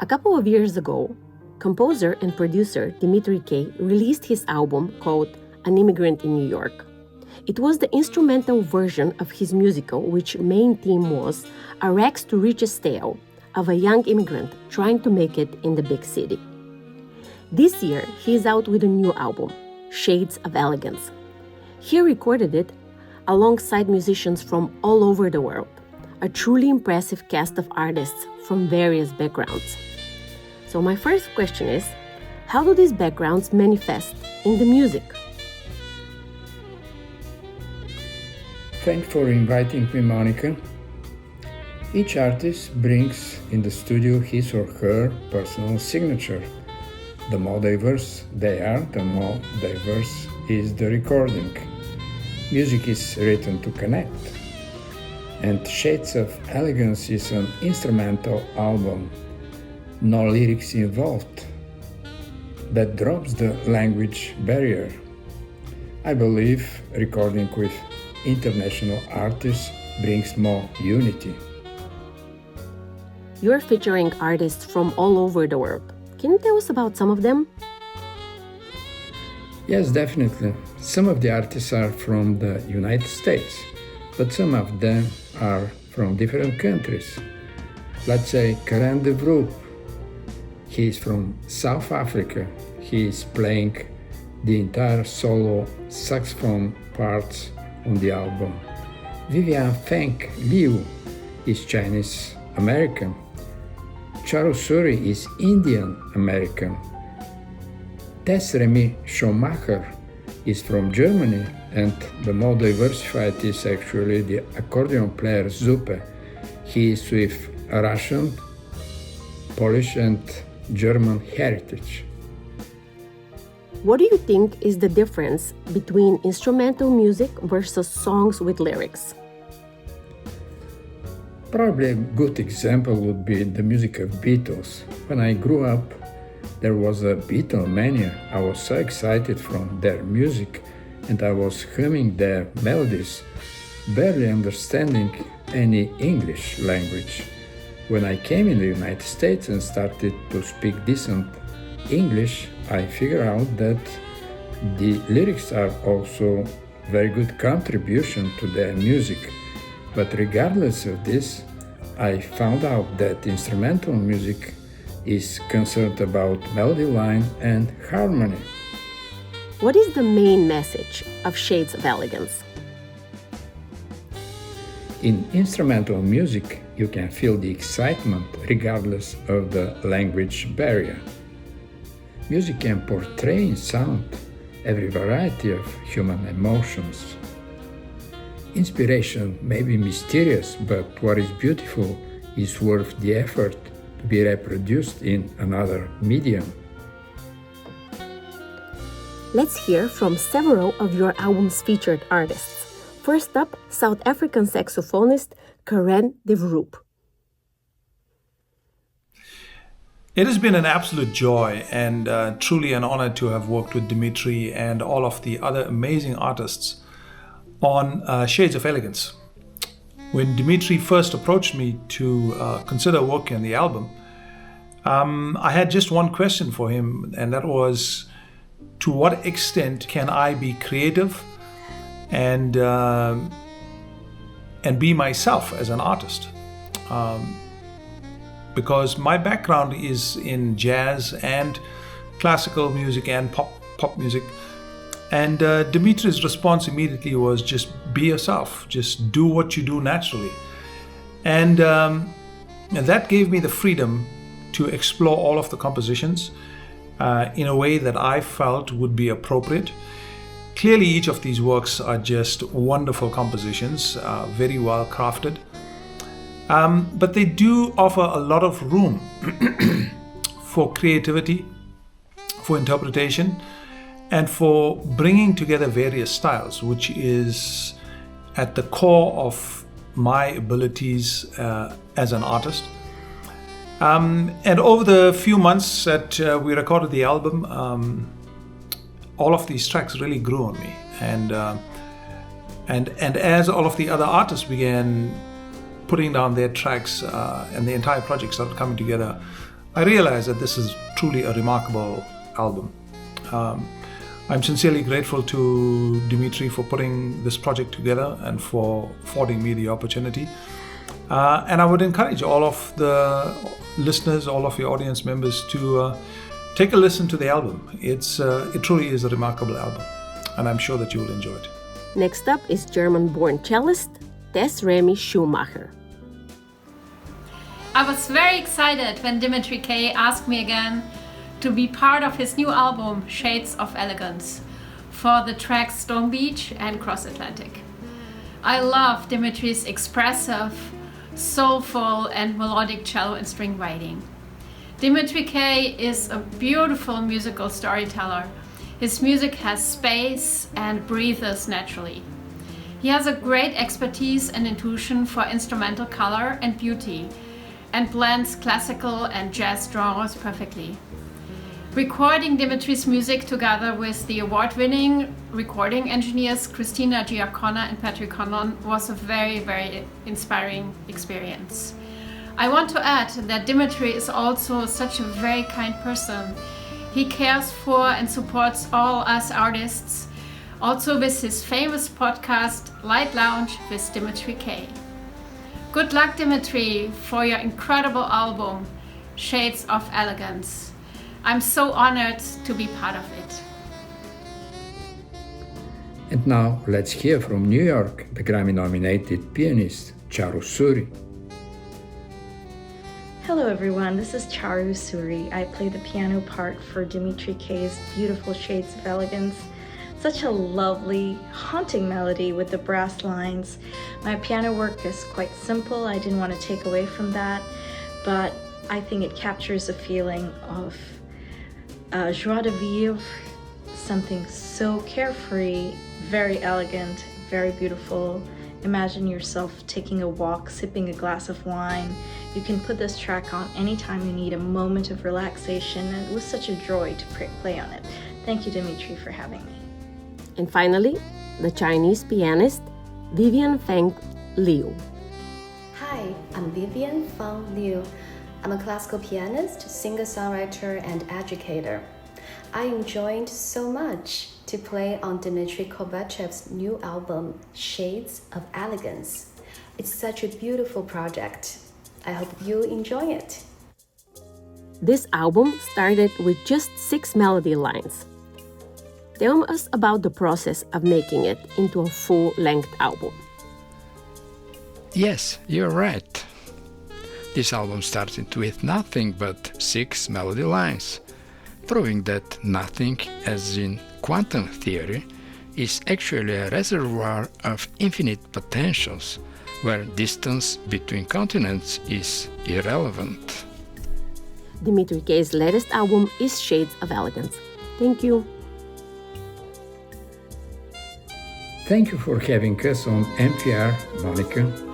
A couple of years ago, composer and producer Dimitri K released his album called An Immigrant in New York. It was the instrumental version of his musical, which main theme was a rags to riches tale of a young immigrant trying to make it in the big city. This year, he is out with a new album, Shades of Elegance. He recorded it alongside musicians from all over the world, a truly impressive cast of artists from various backgrounds. So my first question is, how do these backgrounds manifest in the music? Thanks for inviting me, Monika. Each artist brings in the studio his or her personal signature. The more diverse they are, the more diverse is the recording. Music is written to connect. And Shades of Elegance is an instrumental album, no lyrics involved, that drops the language barrier. I believe recording with international artists brings more unity. You're featuring artists from all over the world. Can you tell us about some of them? Yes, definitely. Some of the artists are from the United States, but some of them are from different countries. Let's say Karen de Vroep. He is from South Africa. He is playing the entire solo saxophone parts on the album. Vivian Feng Liu is Chinese American. Charu Suri is Indian American. Tess Remy Schumacher is from Germany, and the more diversified is actually the accordion player Zupe. He is with Russian, Polish, and German heritage. What do you think is the difference between instrumental music versus songs with lyrics? Probably a good example would be the music of Beatles. When I grew up, there was a Beatlemania. I was so excited from their music, and I was humming their melodies, barely understanding any English language. When I came in the United States and started to speak decent English, I figured out that the lyrics are also very good contribution to their music. But regardless of this, I found out that instrumental music is concerned about melody line and harmony. What is the main message of Shades of Elegance? In instrumental music, you can feel the excitement regardless of the language barrier. Music can portray in sound every variety of human emotions. Inspiration may be mysterious, but what is beautiful is worth the effort to be reproduced in another medium. Let's hear from several of your album's featured artists. First up, South African saxophonist Karen de Vroep. It has been an absolute joy and truly an honor to have worked with Dimitri and all of the other amazing artists on Shades of Elegance. When Dimitri first approached me to consider working on the album, I had just one question for him, and that was, to what extent can I be creative and be myself as an artist? Because my background is in jazz and classical music and pop music. And Dimitri's response immediately was, just be yourself, just do what you do naturally. And that gave me the freedom to explore all of the compositions in a way that I felt would be appropriate. Clearly, each of these works are just wonderful compositions, very well crafted. But they do offer a lot of room for creativity, for interpretation, and for bringing together various styles, which is at the core of my abilities as an artist. And over the few months that we recorded the album, all of these tracks really grew on me. And as all of the other artists began putting down their tracks and the entire project started coming together, I realized that this is truly a remarkable album. I'm sincerely grateful to Dimitri for putting this project together and for affording me the opportunity. And I would encourage all of the listeners, all of your audience members to take a listen to the album. It truly is a remarkable album, and I'm sure that you will enjoy it. Next up is German-born cellist Tess Remy Schumacher. I was very excited when Dimitri K asked me again to be part of his new album, Shades of Elegance, for the tracks Stone Beach and Cross Atlantic. I love Dimitri's expressive, soulful and melodic cello and string writing. Dimitri K is a beautiful musical storyteller. His music has space and breathes naturally. He has a great expertise and intuition for instrumental color and beauty, and blends classical and jazz genres perfectly. Recording Dimitri's music together with the award-winning recording engineers Christina Giacona and Patrick Conlon was a very, very inspiring experience. I want to add that Dimitri is also such a very kind person. He cares for and supports all us artists, also with his famous podcast Light Lounge with Dimitri K. Good luck, Dimitri, for your incredible album, Shades of Elegance. I'm so honored to be part of it. And now let's hear from New York, the Grammy-nominated pianist Charu Suri. Hello everyone, this is Charu Suri. I play the piano part for Dimitri K's beautiful Shades of Elegance. Such a lovely, haunting melody with the brass lines. My piano work is quite simple. I didn't want to take away from that, but I think it captures a feeling of joie de vivre, something so carefree, very elegant, very beautiful. Imagine yourself taking a walk, sipping a glass of wine. You can put this track on anytime you need a moment of relaxation, and it was such a joy to play on it. Thank you, Dimitri, for having me. And finally, the Chinese pianist Vivian Feng Liu. Hi, I'm Vivian Feng Liu. I'm a classical pianist, singer-songwriter, and educator. I enjoyed so much to play on Dmitri Kovachev's new album, Shades of Elegance. It's such a beautiful project. I hope you enjoy it. This album started with just 6 melody lines. Tell us about the process of making it into a full-length album. Yes, you're right. This album started with nothing but 6 melody lines, proving that nothing, as in quantum theory, is actually a reservoir of infinite potentials, where distance between continents is irrelevant. Dimitri K's latest album is Shades of Elegance. Thank you. Thank you for having us on NPR, Monika.